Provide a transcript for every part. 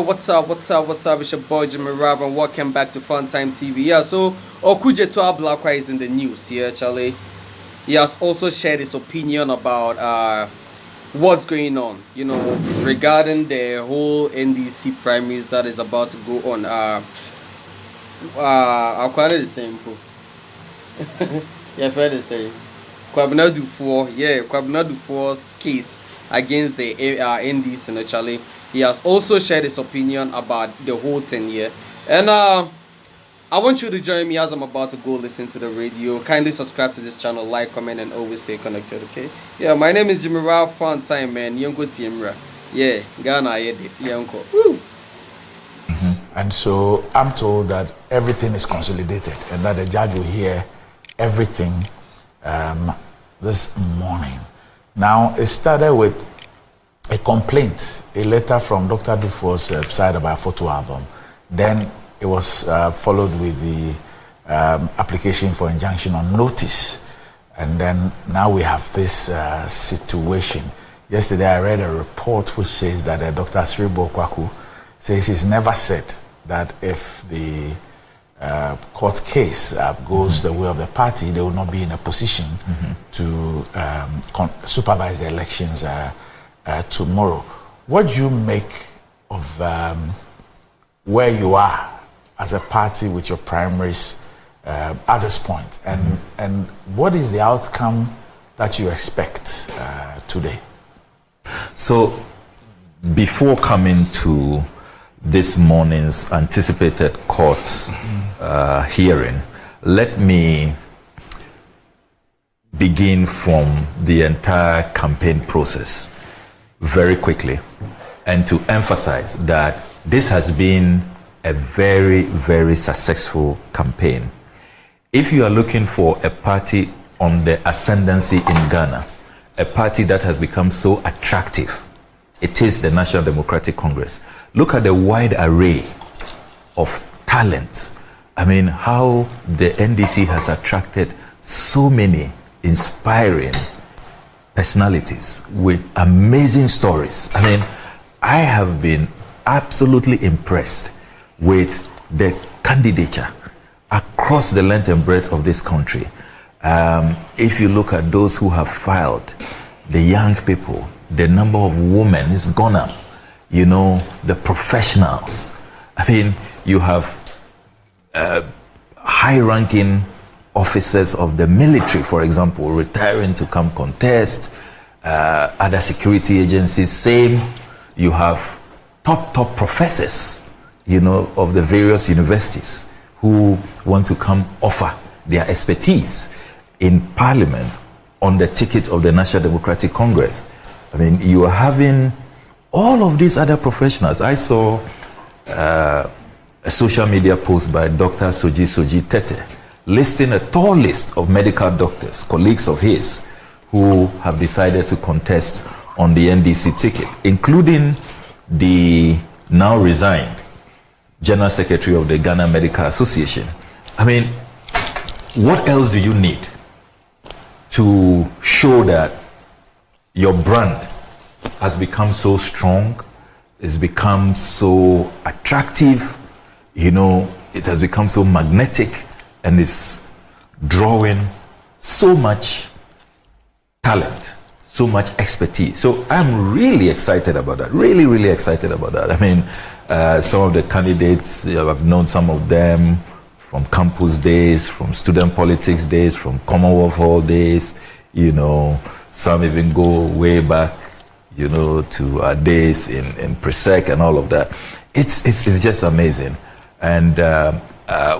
What's up? It's your boy Jimmy Rav and welcome back to Funtime TV. Yeah, so Kwabena Ablakwa is in the news here, Charlie. He has also shared his opinion about what's going on, regarding the whole NDC primaries that is about to go on. I'll call it the same. Yeah, fair to say. Kwabena Duffuors case against the NDC, actually. He has also shared his opinion about the whole thing here. And I want you to join me as I'm about to go listen to the radio. Kindly subscribe to this channel, like, comment, and always stay connected, okay? Yeah, my name is Jimmy Rao. Fun time, man. Yonko Tiemra. Yeah, Ghana, Yonko. Woo! And so I'm told that everything is consolidated and that the judge will hear everything this morning. Now, it started with a complaint, a letter from Dr. Duffuors' side about a photo album. Then it was followed with the application for injunction on notice. And then now we have this situation. Yesterday I read a report which says that Dr. Sựīčīde says he's never said that if the court case goes the way of the party, they will not be in a position to supervise the elections tomorrow. What do you make of where you are as a party with your primaries at this point, and what is the outcome that you expect today? So, before coming to this morning's anticipated court hearing, let me begin from the entire campaign process very quickly, and to emphasize that this has been a very, very successful campaign. If you are looking for a party on the ascendancy in Ghana, a party that has become so attractive, it is the National Democratic Congress. Look at the wide array of talents. I mean, how the NDC has attracted so many inspiring personalities with amazing stories. I mean, I have been absolutely impressed with the candidature across the length and breadth of this country. If you look at those who have filed, the young people, the number of women is gone up. The professionals. I mean, you have high-ranking officers of the military, for example, retiring to come contest. Other security agencies, same. You have top professors, of the various universities who want to come offer their expertise in Parliament on the ticket of the National Democratic Congress. I mean, you are having all of these other professionals. I saw a social media post by Dr. Soji Tete listing a tall list of medical doctors, colleagues of his, who have decided to contest on the NDC ticket, including the now resigned General Secretary of the Ghana Medical Association. I mean, what else do you need to show that your brand has become so strong, it's become so attractive, it has become so magnetic, and is drawing so much talent, so much expertise. So I'm really excited about that, really excited about that. I mean, some of the candidates, I've known some of them from campus days, from student politics days, from Commonwealth Hall days, some even go way back, to our days in Presec and all of that. It's just amazing. And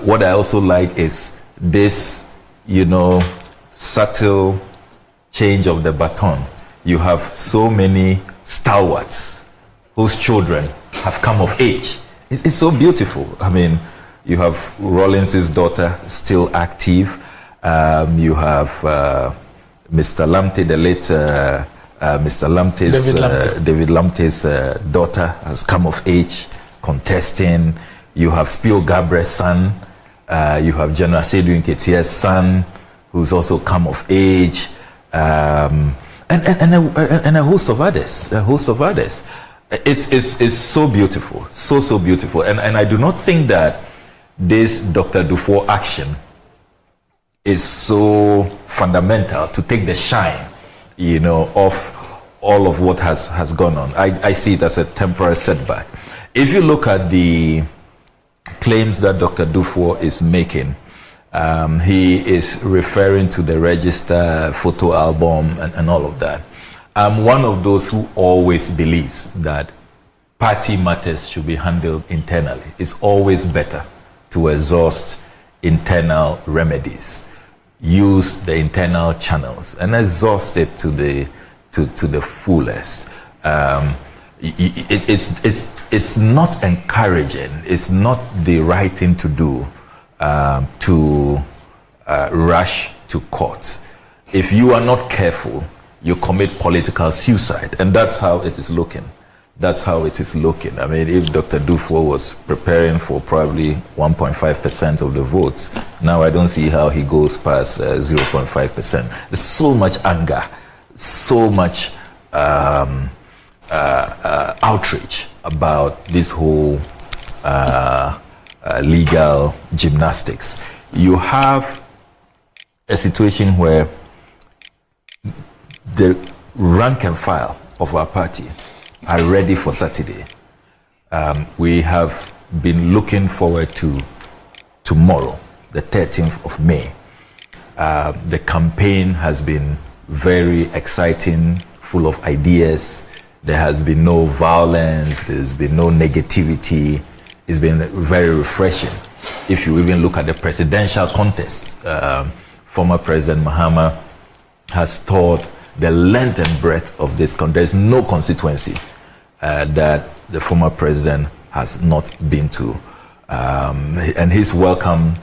what I also like is this, subtle change of the baton. You have so many stalwarts whose children have come of age. It's so beautiful. I mean, you have Rawlins's daughter still active. You have Mr. Lamptey, the late Mr. Lamptey's, David Lamptey's daughter has come of age, contesting. You have Spio Gabre's son. You have General Seydou Nketiah's son, who's also come of age. And a host of others. It's so beautiful, so beautiful, and I do not think that this Dr. Duffuors action is so fundamental to take the shine, of all of what has gone on. I see it as a temporary setback. If you look at the claims that Dr. Duffuors is making, he is referring to the register photo album and all of that. I'm one of those who always believes that party matters should be handled internally. It's always better to exhaust internal remedies, use the internal channels, and exhaust it to the fullest. It's not encouraging. It's not the right thing to do to rush to court. If you are not careful, you commit political suicide, and that's how it is looking. That's how it is looking. I mean, if Dr. Duffuors was preparing for probably 1.5% of the votes, now I don't see how he goes past 0.5%. There's so much anger, so much outrage about this whole legal gymnastics. You have a situation where the rank and file of our party are ready for Saturday. We have been looking forward to tomorrow, the 13th of May. The campaign has been very exciting, full of ideas. There has been no violence, there's been no negativity. It's been very refreshing. If you even look at the presidential contest, former President Mahama has taught the length and breadth of this contest. There's no constituency that the former president has not been to. And his welcome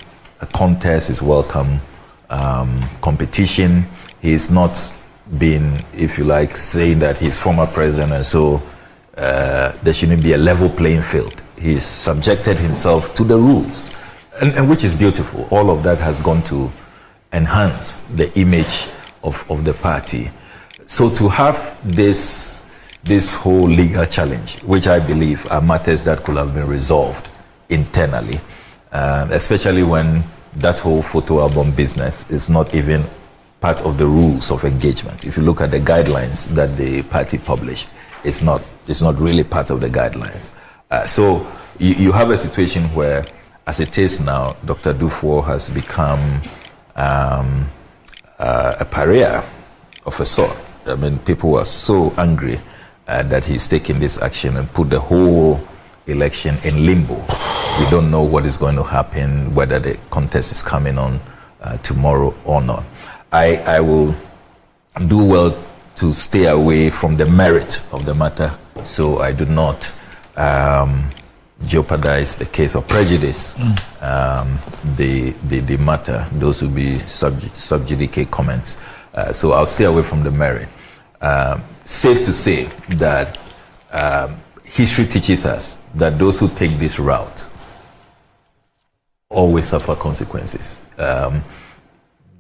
contest, his welcome competition. He's not been, if you like, saying that he's former president and so there shouldn't be a level playing field. He's subjected himself to the rules, and which is beautiful. All of that has gone to enhance the image of the party. So to have this whole legal challenge, which I believe are matters that could have been resolved internally, especially when that whole photo album business is not even part of the rules of engagement. If you look at the guidelines that the party published, it's not really part of the guidelines. So you have a situation where, as it is now, Dr. Duffuors has become a pariah of a sort. I mean, people are so angry that he's taking this action and put the whole election in limbo. We don't know what is going to happen, whether the contest is coming on tomorrow or not. I will do well to stay away from the merit of the matter, so I do not jeopardize the case of prejudice the matter. Those will be sub judice comments. So I'll stay away from the merit. Safe to say that history teaches us that those who take this route always suffer consequences.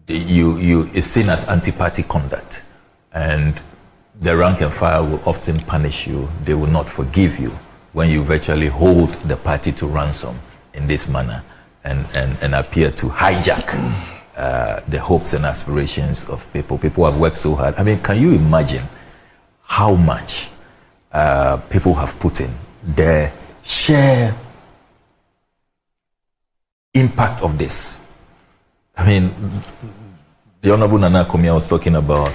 It's seen as anti-party conduct, and the rank and file will often punish you. They will not forgive you when you virtually hold the party to ransom in this manner and appear to hijack the hopes and aspirations of people. People have worked so hard. I mean, can you imagine how much people have put in, their sheer impact of this? I mean, the Honorable Nana Kumia was talking about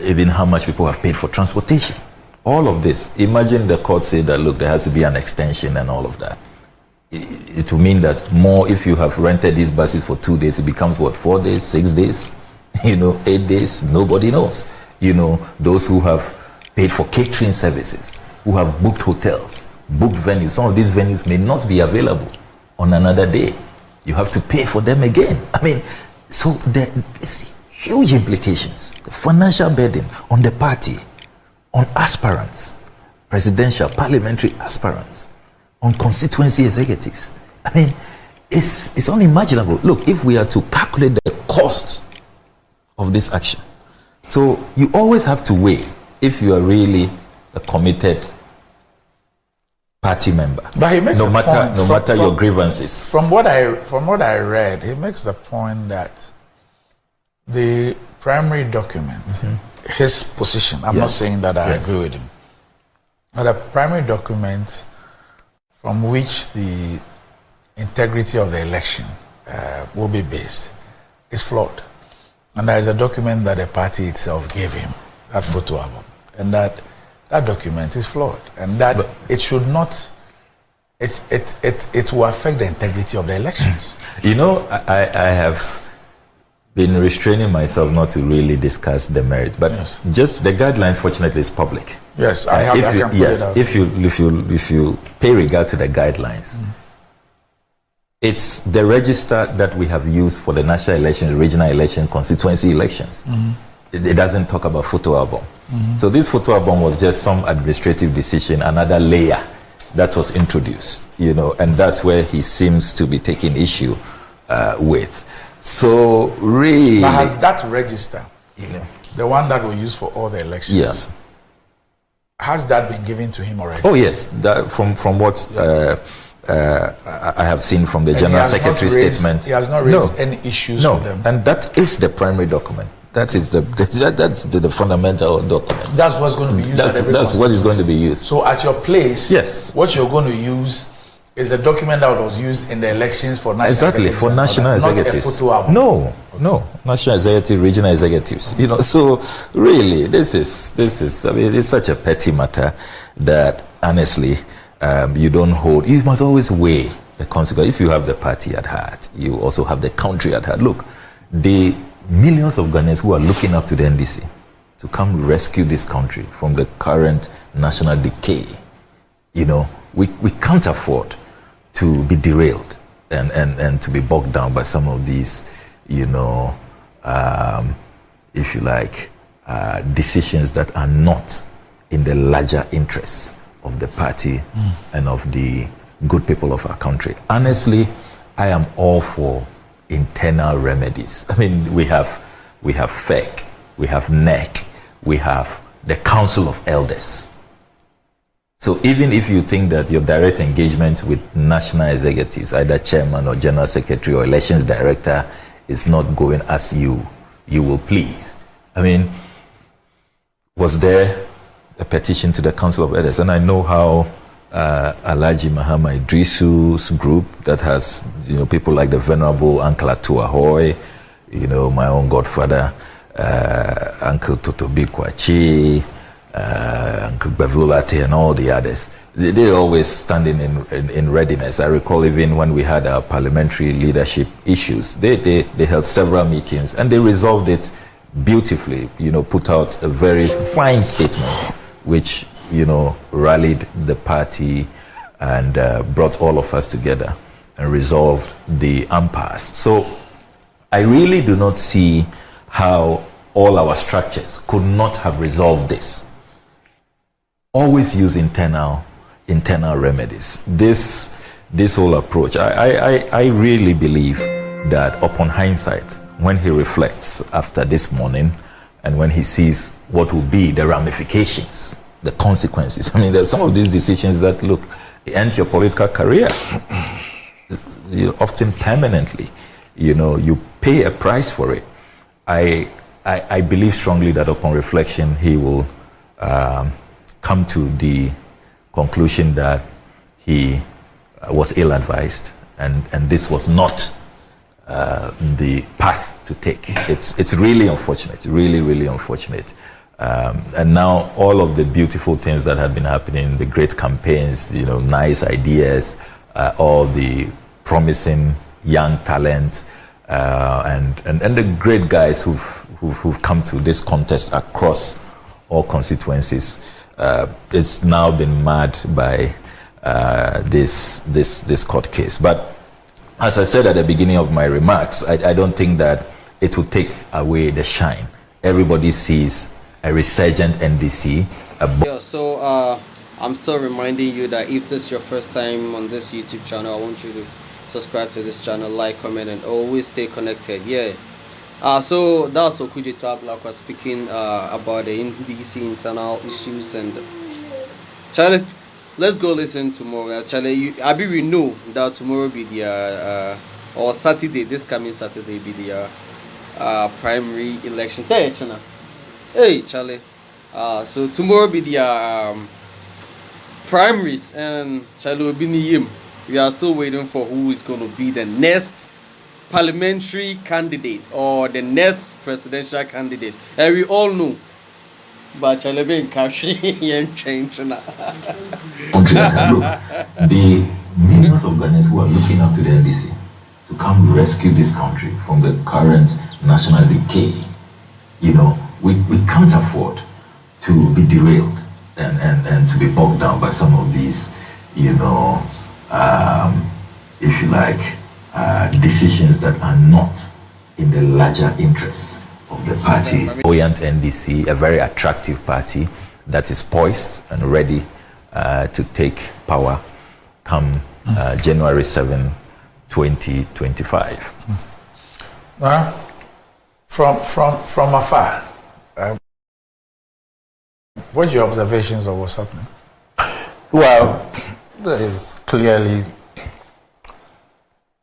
even how much people have paid for transportation. All of this. Imagine the court say that, look, there has to be an extension and all of that. It will mean that more, if you have rented these buses for 2 days, it becomes what, 4 days, 6 days, 8 days, nobody knows. Those who have paid for catering services, who have booked hotels, booked venues. Some of these venues may not be available on another day. You have to pay for them again. I mean, so there's huge implications. The financial burden on the party, on aspirants, presidential, parliamentary aspirants, on constituency executives. I mean, it's unimaginable. Look, if we are to calculate the cost of this action, so you always have to weigh if you are really a committed party member. But he makes no matter your from, grievances. From what I read, he makes the point that the primary document, his position, I'm not saying that I agree with him, but the primary document from which the integrity of the election will be based is flawed. And there is a document that the party itself gave him, that photo album, and that document is flawed, and that it should not. It will affect the integrity of the elections. You know, I have been restraining myself not to really discuss the merit, but just the guidelines, fortunately, is public. Yes, I can put it out. If you pay regard to the guidelines, it's the register that we have used for the national elections, regional election, constituency elections. It doesn't talk about photo album. So this photo album was just some administrative decision, another layer that was introduced, you know, and that's where he seems to be taking issue with. So really, but has that register, the one that we use for all the elections, has that been given to him already? Oh yes, that from what I have seen from the General Secretary statement. He has not raised any issues with them. And that is the primary document. That is the fundamental document. That's what's going to be used. That's what is going to be used. So at your place, yes, what you're going to use is the document that was used in the elections for national executives. For national executives. Not a photo album. No, national executive, regional executives. You know, so really, this is. I mean, it's such a petty matter that honestly, you don't hold. You must always weigh the consequence. If you have the party at heart, you also have the country at heart. Look, the millions of Ghanaians who are looking up to the NDC to come rescue this country from the current national decay. You know, we can't afford to be derailed and to be bogged down by some of these, you know, if you like, decisions that are not in the larger interests of the party and of the good people of our country. Honestly, I am all for internal remedies. I mean, we have FEC, we have NEC, we have the Council of Elders. So even if you think that your direct engagement with national executives, either chairman or general secretary or elections director, is not going as you will please. I mean, was there a petition to the Council of Elders? And I know how Alhaji Mahama Idrisu's group that has, you know, people like the Venerable Uncle Atuahoy, you know, my own godfather, Uncle Totobi Kwachi, Uncle Bavulate, and all the others. They're always standing in readiness. I recall even when we had our parliamentary leadership issues, they held several meetings and they resolved it beautifully, you know, put out a very fine statement, which, you know, rallied the party and brought all of us together and resolved the impasse. So I really do not see how all our structures could not have resolved this. Always use internal remedies. This whole approach, I really believe that upon hindsight, when he reflects after this morning and when he sees what will be the ramifications, the consequences. I mean, there's some of these decisions that, look, it ends your political career, often permanently. You know, you pay a price for it. I believe strongly that upon reflection, he will come to the conclusion that he was ill-advised, and this was not the path to take. It's really unfortunate, really unfortunate. And now all of the beautiful things that have been happening, the great campaigns, you know, nice ideas, all the promising young talent, and the great guys who've come to this contest across all constituencies, it's now been marred by this court case. But as I said at the beginning of my remarks, I don't think that it will take away the shine. Everybody sees a resurgent NDC. So I'm still reminding you that if this is your first time on this YouTube channel, I want you to subscribe to this channel, like, comment, and always stay connected. So that's Sựīčīde Ablakwa speaking about the NDC internal issues. And Charlie, let's go listen tomorrow. Actually, Abi, we know that tomorrow be the or Saturday, this coming Saturday be the primary election. Say it, Chana. Hey, Charlie. So tomorrow be the primaries, and Charlie will be him. We are still waiting for who is going to be the next parliamentary candidate or the next presidential candidate. And we all know. But Charlie be in country and change now. Look, the millions of Ghanaians who are looking up to the NDC to come rescue this country from the current national decay, you know, we can't afford to be derailed and to be bogged down by some of these, you know, if you like, decisions that are not in the larger interests of the party. Buoyant NDC, a very attractive party that is poised and ready to take power come January 7, 2025. Well, from afar, what's your observations of what's happening? Well, there is clearly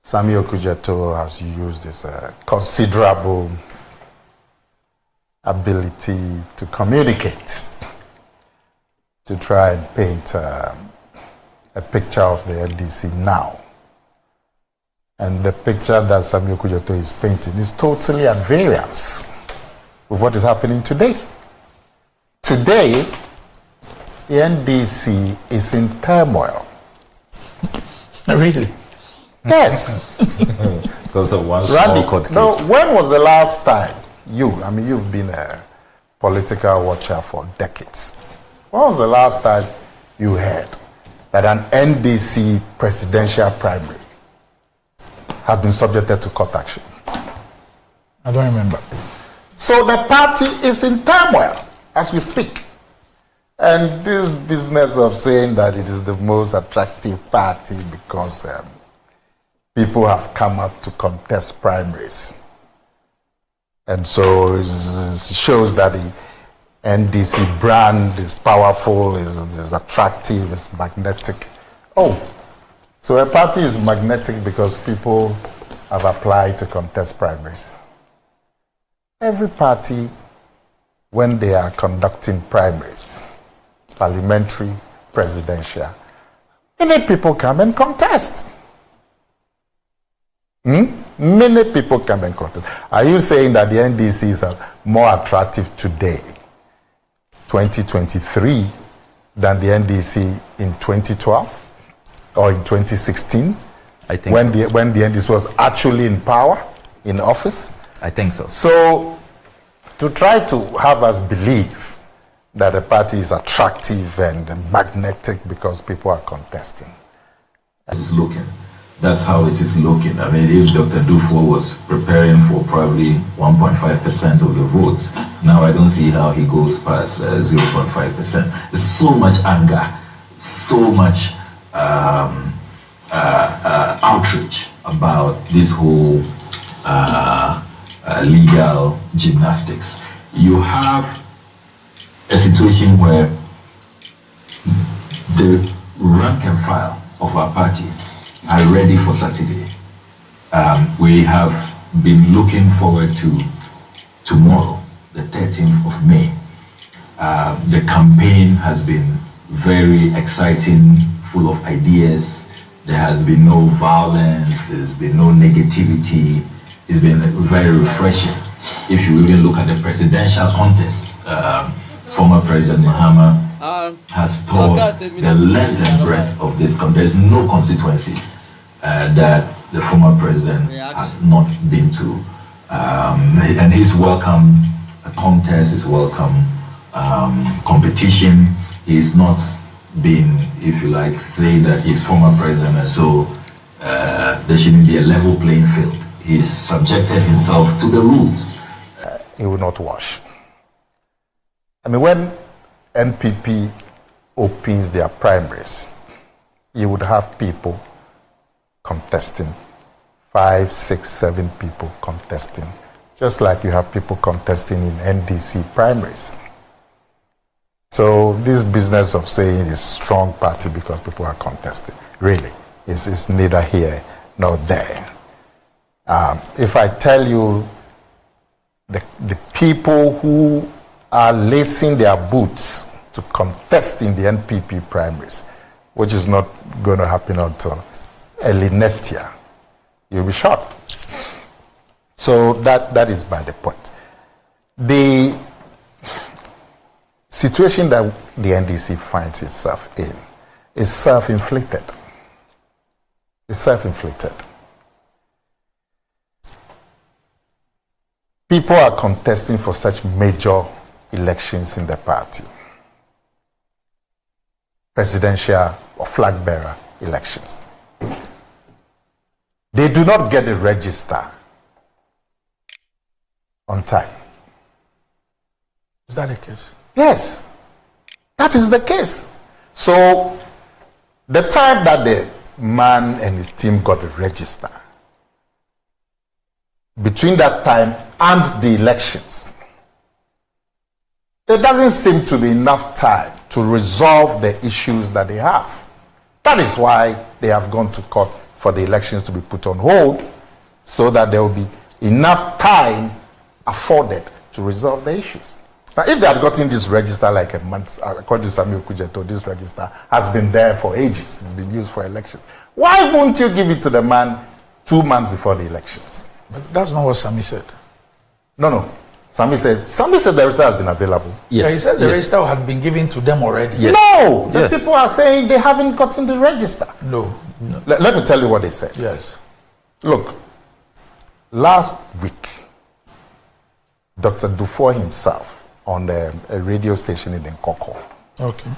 Samuel Okudzeto has used his considerable ability to communicate to try and paint a picture of the NDC now. And the picture that Samuel Okudzeto is painting is totally at variance with what is happening today. Today, the NDC is in turmoil. Really? Yes. Because of one small court case. No, when was the last time you've been a political watcher for decades. When was the last time you heard that an NDC presidential primary had been subjected to court action? I don't remember. So the party is in turmoil as we speak. And this business of saying that it is the most attractive party because people have come up to contest primaries. And so it shows that the NDC brand is powerful, is attractive, is magnetic. Oh, so a party is magnetic because people have applied to contest primaries. Every party, when they are conducting primaries, parliamentary, presidential, many people come and contest. Many people come and contest. Are you saying that the NDCs are more attractive today, 2023, than the NDC in 2012 or in 2016? I think when so. when the NDC was actually in power, in office? I think so. So, to try to have us believe that the party is attractive and magnetic because people are contesting. It's looking. That's how it is looking. I mean, if Dr. Duffuors was preparing for probably 1.5% of the votes, now I don't see how he goes past 0.5%. There's so much anger, so much outrage about this whole legal gymnastics. You have a situation where the rank and file of our party are ready for Saturday. We have been looking forward to tomorrow, the 13th of May. The campaign has been very exciting, full of ideas. There has been no violence, there's been no negativity. It's been very refreshing. If you even look at the presidential contest, former President Mahama has told the length and breadth of this contest. There's no constituency that the former president has not been to. And his welcome contest, his welcome competition. He's not been, if you like, saying that he's former president, and so there shouldn't be a level playing field. He's subjected himself to the rules. He will not wash. I mean, when NPP opens their primaries, you would have people contesting, 5, 6, 7 people contesting, just like you have people contesting in NDC primaries. So this business of saying it's strong party because people are contesting, really, is neither here nor there. If I tell you the people who are lacing their boots to contest in the NPP primaries, which is not going to happen until early next year, you'll be shocked. So that is by the point. The situation that the NDC finds itself in is self-inflicted. It's self-inflicted. People are contesting for such major elections in the party. Presidential or flag bearer elections. They do not get a register on time. Is that the case? Yes, that is the case. So the time that the man and his team got a register, between that time and the elections, there doesn't seem to be enough time to resolve the issues that they have. That is why they have gone to court for the elections to be put on hold, so that there will be enough time afforded to resolve the issues. Now, if they had gotten this register like a month, according to Samuel Kujeto, this register has been there for ages. It's been used for elections. Why won't you give it to the man 2 months before the elections? But that's not what Sami said. No. Sami said the register has been available. Yes. Yeah, he said the register had been given to them already. Yes. No, the people are saying they haven't gotten the register. No. Let me tell you what they said. Yes. Look, last week, Dr. Duffuors himself on a radio station in Nkoko. Okay.